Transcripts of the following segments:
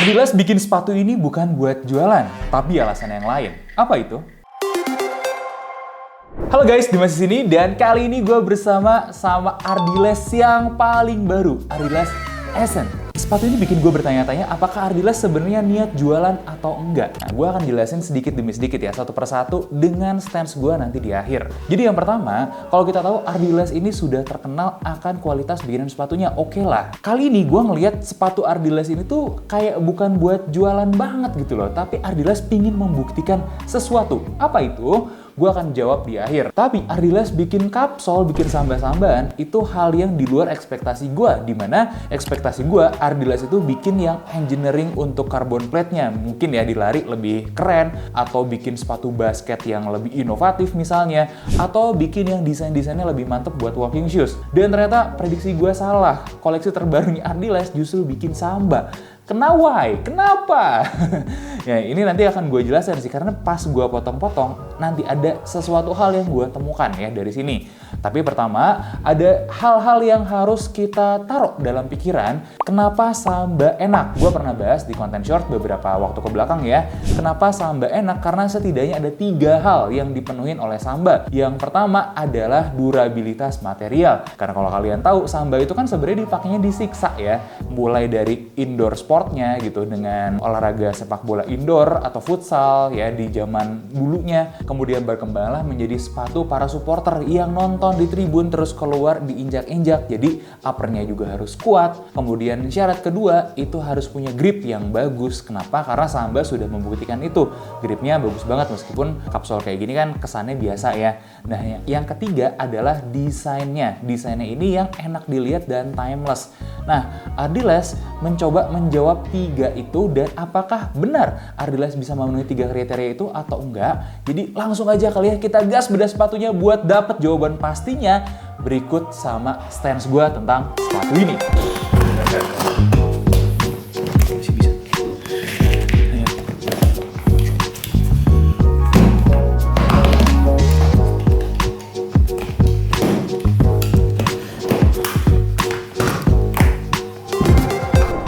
Ardiles bikin sepatu ini bukan buat jualan, tapi alasan yang lain. Apa itu? Halo guys, Dimas di sini dan kali ini gue bersama Ardiles yang paling baru, Ardiles Essence. Sepatu ini bikin gue bertanya-tanya apakah Ardiles sebenarnya niat jualan atau enggak. Nah, gue akan jelasin sedikit demi sedikit ya, satu persatu dengan stance gue nanti di akhir. Jadi yang pertama, kalau kita tahu Ardiles ini sudah terkenal akan kualitas bikinan sepatunya, oke lah. Kali ini gue ngelihat sepatu Ardiles ini tuh kayak bukan buat jualan banget gitu loh, tapi Ardiles pingin membuktikan sesuatu. Apa itu? Gue akan jawab di akhir. Tapi Ardiles bikin kapsul, bikin samba-sambaan, itu hal yang di luar ekspektasi gue. Dimana ekspektasi gue, Ardiles itu bikin yang engineering untuk carbon plate-nya. Mungkin ya dilari lebih keren, atau bikin sepatu basket yang lebih inovatif misalnya, atau bikin yang desain-desainnya lebih mantep buat walking shoes. Dan ternyata prediksi gue salah. Koleksi terbarunya Ardiles justru bikin samba. Kenapa? Ya ini nanti akan gue jelasin sih, karena pas gue potong-potong nanti ada sesuatu hal yang gue temukan ya dari sini. Tapi pertama ada hal-hal yang harus kita taruh dalam pikiran. Kenapa samba enak? Gue pernah bahas di konten short beberapa waktu ke belakang ya. Kenapa samba enak? Karena setidaknya ada 3 hal yang dipenuhin oleh samba. Yang pertama adalah durabilitas material. Karena kalau kalian tahu samba itu kan sebenarnya dipakainya disiksa ya. Mulai dari indoor sportnya gitu dengan olahraga sepak bola indoor atau futsal ya di zaman dulunya, kemudian berkembanglah menjadi sepatu para supporter yang nonton di tribun terus keluar diinjak-injak, jadi uppernya juga harus kuat. Kemudian syarat kedua itu harus punya grip yang bagus. Kenapa? Karena samba sudah membuktikan itu, gripnya bagus banget meskipun kapsul kayak gini kan kesannya biasa ya. Nah yang ketiga adalah desainnya ini yang enak dilihat dan timeless. Nah Ardiles mencoba menjawab 3 itu, dan apakah benar Ardiles bisa memenuhi 3 kriteria itu atau enggak? Jadi langsung aja kali ya kita gas bedah sepatunya buat dapet jawaban pastinya berikut sama stance gue tentang sepatu ini.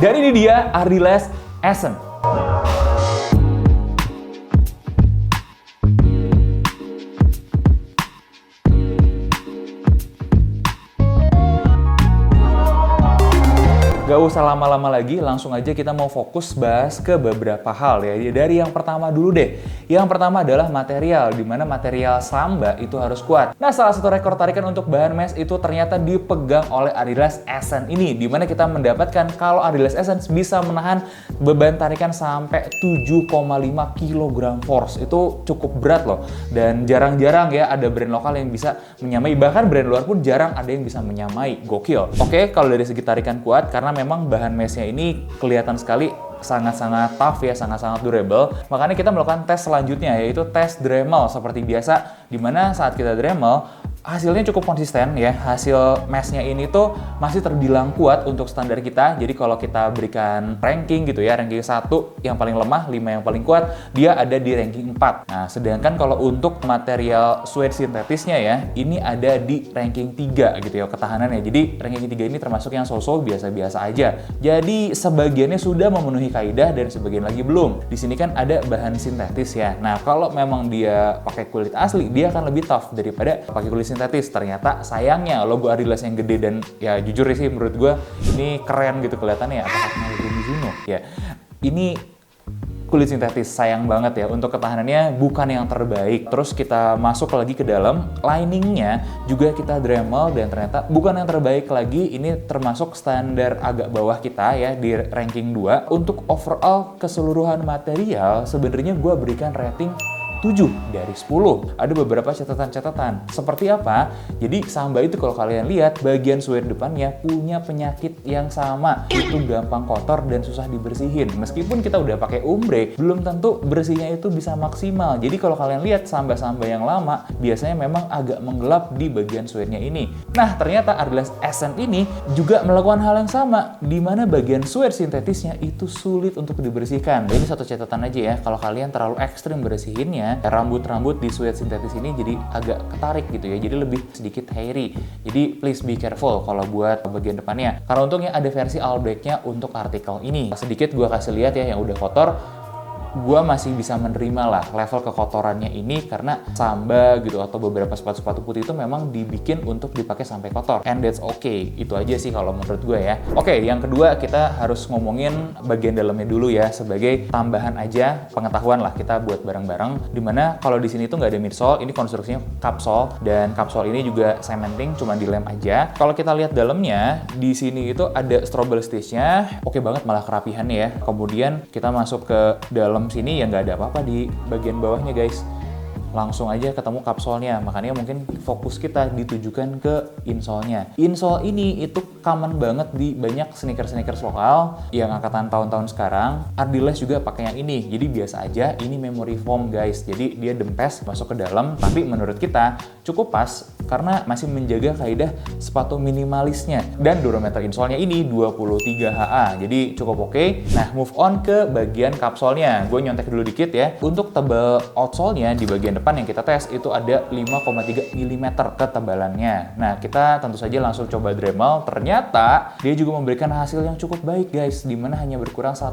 Dan ini dia Ardiles Essence. Gak usah lama-lama lagi, langsung aja kita mau fokus bahas ke beberapa hal ya. Dari yang pertama dulu deh. Yang pertama adalah material, dimana material samba itu harus kuat. Nah salah satu rekor tarikan untuk bahan mesh itu ternyata dipegang oleh Ardiles Essence ini, dimana kita mendapatkan kalau Ardiles Essence bisa menahan beban tarikan sampai 7,5 kg force. Itu cukup berat loh, dan jarang-jarang ya ada brand lokal yang bisa menyamai, bahkan brand luar pun jarang ada yang bisa menyamai. Gokil. Oke, kalau dari segi tarikan kuat, karena memang bahan meshnya ini kelihatan sekali sangat-sangat tough ya, sangat-sangat durable. Makanya kita melakukan tes selanjutnya, yaitu tes Dremel seperti biasa, dimana saat kita Dremel hasilnya cukup konsisten ya. Hasil meshnya ini tuh masih terbilang kuat untuk standar kita. Jadi kalau kita berikan ranking gitu ya, ranking 1 yang paling lemah, 5 yang paling kuat, dia ada di ranking 4. Nah sedangkan kalau untuk material suede sintetisnya ya, ini ada di ranking 3 gitu ya ketahanannya. Jadi ranking 3 ini termasuk yang so-so, biasa-biasa aja. Jadi sebagiannya sudah memenuhi kaidah dan sebagian lagi belum. Di sini kan ada bahan sintetis ya. Nah kalau memang dia pakai kulit asli, dia akan lebih tough daripada pakai kulit sintetis. Ternyata sayangnya logo Ardiles yang gede, dan ya jujur sih menurut gue ini keren gitu kelihatannya ya, apakah logo Mizuno ya. Ini kulit sintetis, sayang banget ya, untuk ketahanannya bukan yang terbaik. Terus kita masuk lagi ke dalam, liningnya juga kita Dremel dan ternyata bukan yang terbaik lagi. Ini termasuk standar agak bawah kita ya di ranking 2. Untuk overall keseluruhan material sebenarnya gue berikan rating 7 dari 10. Ada beberapa catatan-catatan. Seperti apa? Jadi samba itu kalau kalian lihat bagian suede depannya punya penyakit yang sama. Itu gampang kotor dan susah dibersihin. Meskipun kita udah pakai ombre, belum tentu bersihnya itu bisa maksimal. Jadi kalau kalian lihat samba-samba yang lama, biasanya memang agak menggelap di bagian suede-nya ini. Nah, ternyata Ardiles Essence ini juga melakukan hal yang sama, di mana bagian suede sintetisnya itu sulit untuk dibersihkan. Jadi satu catatan aja ya, kalau kalian terlalu ekstrim bersihinnya, jadinya rambut-rambut di suede sintetis ini jadi agak ketarik gitu ya, jadi lebih sedikit hairy. Jadi please be careful kalau buat bagian depannya. Karena untungnya ada versi all black-nya untuk artikel ini. Sedikit gue kasih lihat ya yang udah kotor. Gue masih bisa menerima lah level kekotorannya ini karena Samba gitu atau beberapa sepatu-sepatu putih itu memang dibikin untuk dipakai sampai kotor, and that's okay. Itu aja sih kalau menurut gue ya. Oke, yang kedua kita harus ngomongin bagian dalamnya dulu ya, sebagai tambahan aja pengetahuan lah kita buat bareng-bareng. Dimana kalau di sini tuh nggak ada midsole, ini konstruksinya cupsole, dan cupsole ini juga cementing, cuma dilem aja. Kalau kita lihat dalamnya di sini itu ada strobel stitch-nya, oke banget malah kerapihannya ya. Kemudian kita masuk ke dalam sini ya nggak ada apa-apa di bagian bawahnya guys, langsung aja ketemu kapsolnya. Makanya mungkin fokus kita ditujukan ke insole-nya. Insole ini itu common banget di banyak sneakers lokal yang angkatan tahun-tahun sekarang. Ardiles juga pakai yang ini, jadi biasa aja. Ini memory foam guys, jadi dia dempes masuk ke dalam, tapi menurut kita cukup pas karena masih menjaga kaidah sepatu minimalisnya. Dan durometer insole-nya ini 23 HA, jadi cukup oke. Nah, move on ke bagian kapsolnya. Gue nyontek dulu dikit ya. Untuk tebal outsole-nya di bagian depan yang kita tes itu ada 5,3 mm ketebalannya. Nah, kita tentu saja langsung coba Dremel. Ternyata dia juga memberikan hasil yang cukup baik guys, dimana hanya berkurang 1,1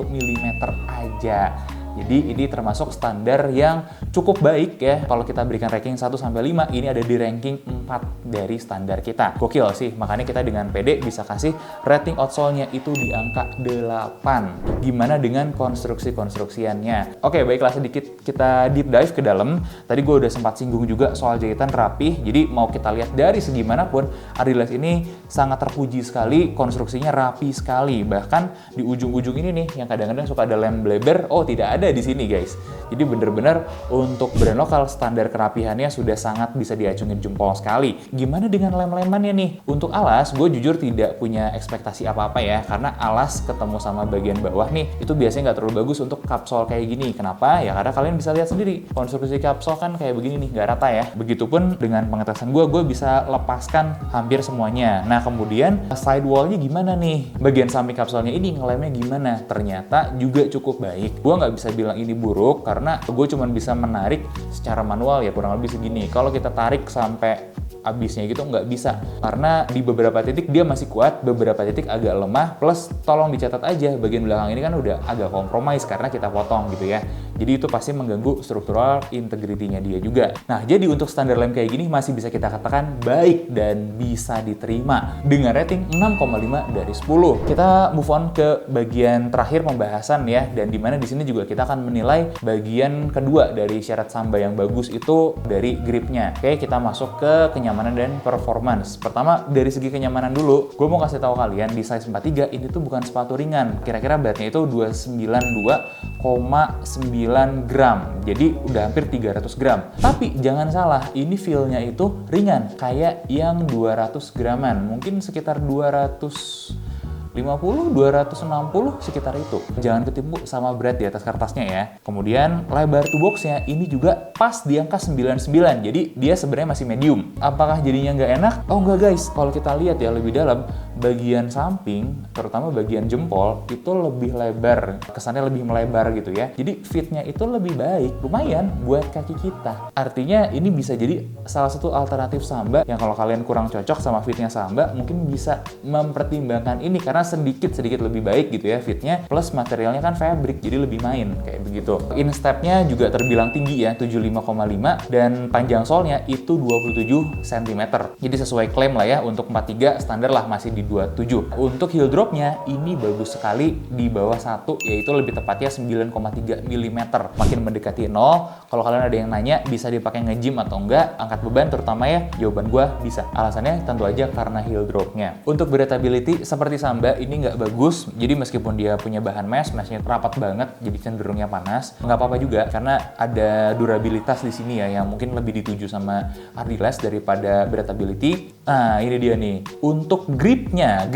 mm aja. Jadi ini termasuk standar yang cukup baik ya. Kalau kita berikan ranking 1-5, ini ada di ranking 4 dari standar kita. Gokil sih, makanya kita dengan pede bisa kasih rating outsole-nya itu di angka 8. Gimana dengan konstruksiannya? Oke, baiklah sedikit kita deep dive ke dalam. Tadi gue udah sempat singgung juga soal jahitan rapih. Jadi mau kita lihat dari segi manapun, Ardiles ini sangat terpuji sekali, konstruksinya rapi sekali. Bahkan di ujung-ujung ini nih, yang kadang-kadang suka ada lem bleber, oh tidak ada di sini guys. Jadi bener-bener untuk brand lokal standar kerapihannya sudah sangat bisa diacungin jempol sekali. Gimana dengan lem-lemannya nih? Untuk alas, gue jujur tidak punya ekspektasi apa-apa ya, karena alas ketemu sama bagian bawah nih, itu biasanya nggak terlalu bagus untuk kapsul kayak gini. Kenapa? Ya karena kalian bisa lihat sendiri, konstruksi kapsul kan kayak begini nih, nggak rata ya. Begitupun dengan pengetesan gue bisa lepaskan hampir semuanya. Nah kemudian sidewall-nya gimana nih? Bagian samping kapsulnya ini ngelemnya gimana? Ternyata juga cukup baik. Gue nggak bisa bilang ini buruk karena gue cuma bisa menarik secara manual ya, kurang lebih segini. Kalau kita tarik sampai habisnya gitu nggak bisa, karena di beberapa titik dia masih kuat, beberapa titik agak lemah. Plus tolong dicatat aja, bagian belakang ini kan udah agak kompromis karena kita potong gitu ya. Jadi itu pasti mengganggu struktural integrity-nya dia juga. Nah, jadi untuk standar lem kayak gini masih bisa kita katakan baik dan bisa diterima dengan rating 6,5 dari 10. Kita move on ke bagian terakhir pembahasan ya, dan dimana di sini juga kita akan menilai bagian kedua dari syarat Samba yang bagus itu dari gripnya. Oke, kita masuk ke kenyamanan dan performance. Pertama, dari segi kenyamanan dulu, gue mau kasih tahu kalian di size 43 ini tuh bukan sepatu ringan. Kira-kira beratnya itu 292,9 gram. Jadi udah hampir 300 gram. Tapi jangan salah, ini feel-nya itu ringan. Kayak yang 200 graman. Mungkin sekitar 250, 260 sekitar itu. Jangan ketipu sama berat di atas kertasnya ya. Kemudian lebar to box-nya ini juga pas di angka 99. Jadi dia sebenarnya masih medium. Apakah jadinya nggak enak? Oh nggak guys. Kalau kita lihat ya lebih dalam, bagian samping, terutama bagian jempol, itu lebih lebar. Kesannya lebih melebar gitu ya. Jadi fit-nya itu lebih baik. Lumayan buat kaki kita. Artinya ini bisa jadi salah satu alternatif Samba yang kalau kalian kurang cocok sama fit-nya Samba, mungkin bisa mempertimbangkan ini karena sedikit lebih baik gitu ya fitnya, plus materialnya kan fabric jadi lebih main kayak begitu. Instep-nya juga terbilang tinggi ya, 75,5, dan panjang solnya itu 27 cm. Jadi sesuai klaim lah ya, untuk 43 standar lah masih di 27. Untuk heel drop-nya ini bagus sekali di bawah 1, yaitu lebih tepatnya 9,3 mm. Makin mendekati 0. Kalau kalian ada yang nanya bisa dipakai nge-gym atau enggak, angkat beban terutama ya, jawaban gua bisa. Alasannya tentu aja karena heel drop-nya. Untuk breathability seperti Samba ini nggak bagus, jadi meskipun dia punya bahan meshnya rapat banget, jadi cenderungnya panas, nggak apa-apa juga karena ada durabilitas di sini ya yang mungkin lebih dituju sama Ardiles daripada breathability. Nah ini dia nih, untuk gripnya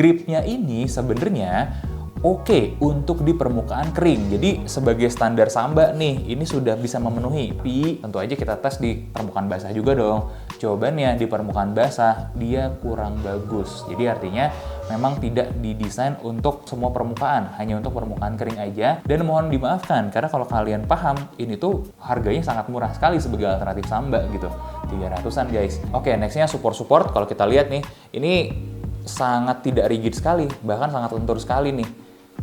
ini sebenarnya oke untuk di permukaan kering. Jadi sebagai standar Samba nih, ini sudah bisa memenuhi. Tapi tentu aja kita tes di permukaan basah juga dong. Jawabannya di permukaan basah dia kurang bagus. Jadi artinya memang tidak didesain untuk semua permukaan, hanya untuk permukaan kering aja. Dan mohon dimaafkan, karena kalau kalian paham, ini tuh harganya sangat murah sekali sebagai alternatif Samba gitu. 300-an guys. Oke, nextnya support. Kalau kita lihat nih, ini sangat tidak rigid sekali, bahkan sangat lentur sekali nih.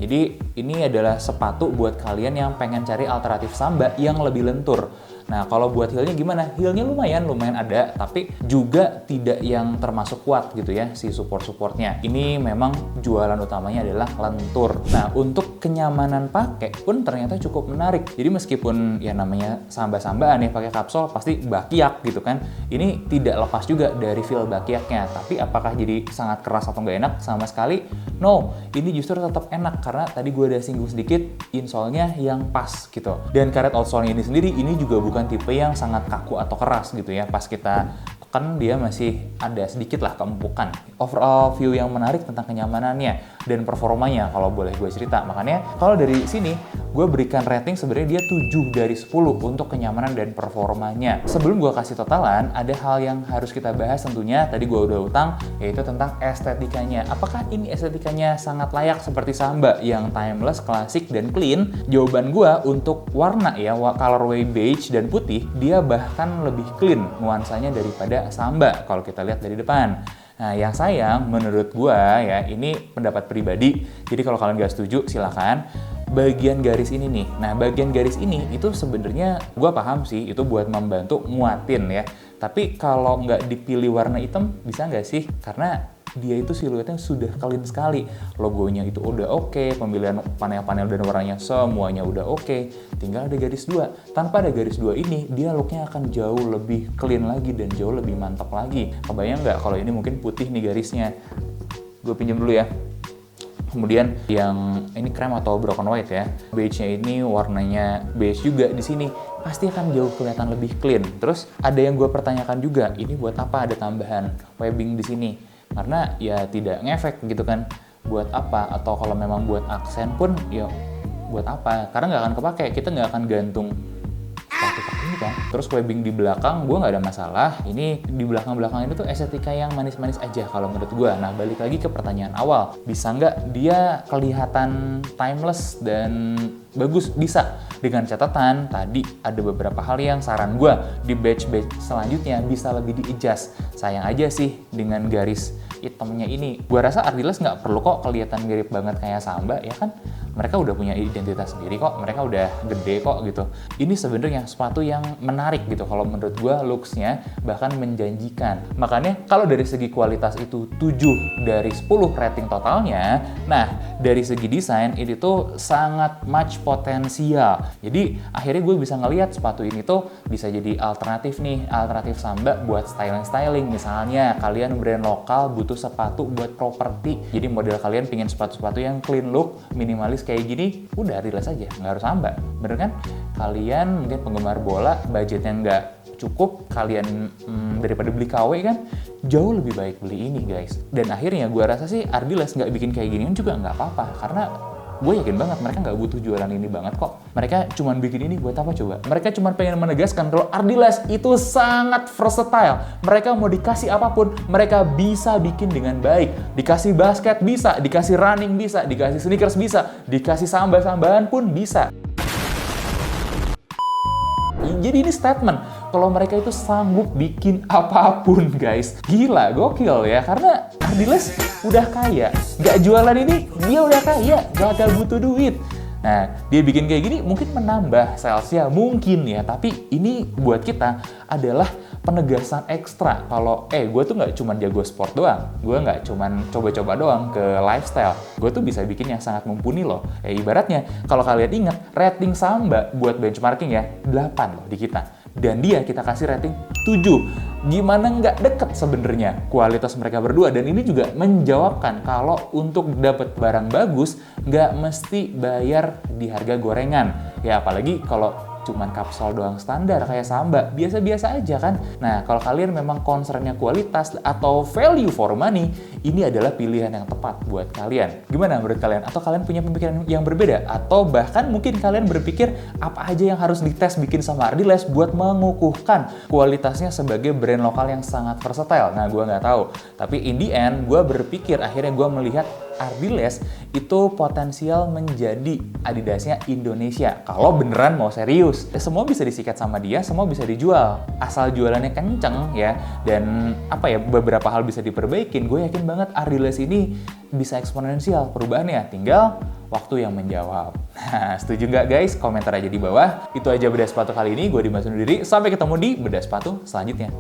Jadi ini adalah sepatu buat kalian yang pengen cari alternatif Samba yang lebih lentur. Nah, kalau buat heelnya gimana? Heelnya lumayan ada, tapi juga tidak yang termasuk kuat gitu ya, si support-supportnya. Ini memang jualan utamanya adalah lentur. Nah, untuk kenyamanan pakai pun ternyata cukup menarik. Jadi meskipun ya namanya samba-sambaan ya pakai kapsul, pasti bakiak gitu kan. Ini tidak lepas juga dari feel bakiaknya. Tapi apakah jadi sangat keras atau nggak enak? Sama sekali, no. Ini justru tetap enak karena tadi gue udah singgung sedikit, insole-nya yang pas gitu. Dan karet outsole-nya ini sendiri, ini juga bukan tipe yang sangat kaku atau keras gitu ya. Pas kita tekan dia masih ada sedikit lah keempukan. Overall view yang menarik tentang kenyamanannya dan performanya kalau boleh gue cerita. Makanya kalau dari sini gue berikan rating sebenarnya dia 7 dari 10 untuk kenyamanan dan performanya. Sebelum gue kasih totalan, ada hal yang harus kita bahas tentunya. Tadi gue udah utang, yaitu tentang estetikanya. Apakah ini estetikanya sangat layak seperti Samba yang timeless, klasik, dan clean? Jawaban gue untuk warna ya, colorway beige dan putih, dia bahkan lebih clean nuansanya daripada Samba kalau kita lihat dari depan. Nah, yang sayang menurut gua ya, ini pendapat pribadi. Jadi kalau kalian gak setuju silakan. Bagian garis ini nih. Nah, bagian garis ini itu sebenarnya gua paham sih itu buat membantu muatin ya. Tapi kalau nggak dipilih warna hitam bisa nggak sih? Karena dia itu siluetnya sudah clean sekali. Logonya itu udah oke, pemilihan panel-panel dan warnanya semuanya udah oke. Tinggal ada garis 2. Tanpa ada garis 2 ini, dia looknya akan jauh lebih clean lagi dan jauh lebih mantap lagi. Kebayang nggak kalau ini mungkin putih nih garisnya? Gue pinjam dulu ya. Kemudian yang ini krem atau broken white ya. Beige-nya ini warnanya beige juga di sini. Pasti akan jauh kelihatan lebih clean. Terus ada yang gue pertanyakan juga, ini buat apa ada tambahan webbing di sini? Karena ya tidak ngefek gitu kan. Buat apa? Atau kalau memang buat aksen pun ya buat apa? Karena nggak akan kepake. Kita nggak akan gantung sepatu kayak ini kan. Terus webbing di belakang gue nggak ada masalah. Ini di belakang-belakang ini tuh estetika yang manis-manis aja kalau menurut gue. Nah, balik lagi ke pertanyaan awal, bisa nggak dia kelihatan timeless dan bagus? Bisa, dengan catatan tadi ada beberapa hal yang saran gue di batch-batch selanjutnya bisa lebih di-adjust. Sayang aja sih dengan garis hitamnya ini. Gue rasa Ardiles nggak perlu kok kelihatan mirip banget kayak Samba ya kan. Mereka udah punya identitas sendiri kok, mereka udah gede kok gitu. Ini sebenarnya sepatu yang menarik gitu kalau menurut gue, looks-nya bahkan menjanjikan. Makanya kalau dari segi kualitas itu 7 dari 10 rating totalnya, nah dari segi desain ini tuh sangat much potensial. Jadi akhirnya gue bisa ngelihat sepatu ini tuh bisa jadi alternatif nih, alternatif Samba buat styling-styling. Misalnya kalian brand lokal butuh sepatu buat properti, jadi model kalian pingin sepatu-sepatu yang clean look, minimalis kayak gini, udah Ardiles aja, nggak harus Samba, bener kan? Kalian mungkin penggemar bola, budgetnya nggak cukup, kalian daripada beli KW kan, jauh lebih baik beli ini guys. Dan akhirnya gue rasa sih Ardiles nggak bikin kayak ginian juga nggak apa-apa, karena gue yakin banget mereka nggak butuh jualan ini banget kok. Mereka cuman bikin ini buat apa coba? Mereka cuman pengen menegaskan kalau Ardiles itu sangat versatile. Mereka mau dikasih apapun, mereka bisa bikin dengan baik. Dikasih basket bisa, dikasih running bisa, dikasih sneakers bisa, dikasih samba-sambaan pun bisa. Jadi ini statement kalau mereka itu sanggup bikin apapun guys. Gila, gokil ya, karena Ardiles udah kaya. Gak jualan ini, dia udah kaya, gak butuh duit. Nah, dia bikin kayak gini mungkin menambah salesnya, mungkin ya. Tapi ini buat kita adalah penegasan ekstra. Kalau, gue tuh nggak cuma jago sport doang. Gue nggak cuma coba-coba doang ke lifestyle. Gue tuh bisa bikin yang sangat mumpuni loh. Ibaratnya, kalau kalian ingat, rating Samba buat benchmarking ya, 8 loh di kita. Dan dia kita kasih rating 7. Gimana nggak deket sebenarnya kualitas mereka berdua. Dan ini juga menjawabkan kalau untuk dapat barang bagus, nggak mesti bayar di harga gorengan. Ya apalagi kalau cuman kapsul doang standar kayak Samba, biasa-biasa aja kan. Nah, kalau kalian memang concernnya kualitas atau value for money, ini adalah pilihan yang tepat buat kalian. Gimana menurut kalian? Atau kalian punya pemikiran yang berbeda? Atau bahkan mungkin kalian berpikir apa aja yang harus dites bikin sama Ardiles buat mengukuhkan kualitasnya sebagai brand lokal yang sangat versatile? Nah, gue nggak tahu. Tapi in the end, gue berpikir akhirnya gue melihat Ardiles itu potensial menjadi Adidasnya Indonesia. Kalau beneran mau serius, semua bisa disikat sama dia, semua bisa dijual. Asal jualannya kenceng ya, dan beberapa hal bisa diperbaikin. Gue yakin banget Ardiles ini bisa eksponensial perubahannya. Tinggal waktu yang menjawab. Nah, setuju nggak guys? Komentar aja di bawah. Itu aja bedah sepatu kali ini. Gue Dimas undur diri. Sampai ketemu di bedah sepatu selanjutnya.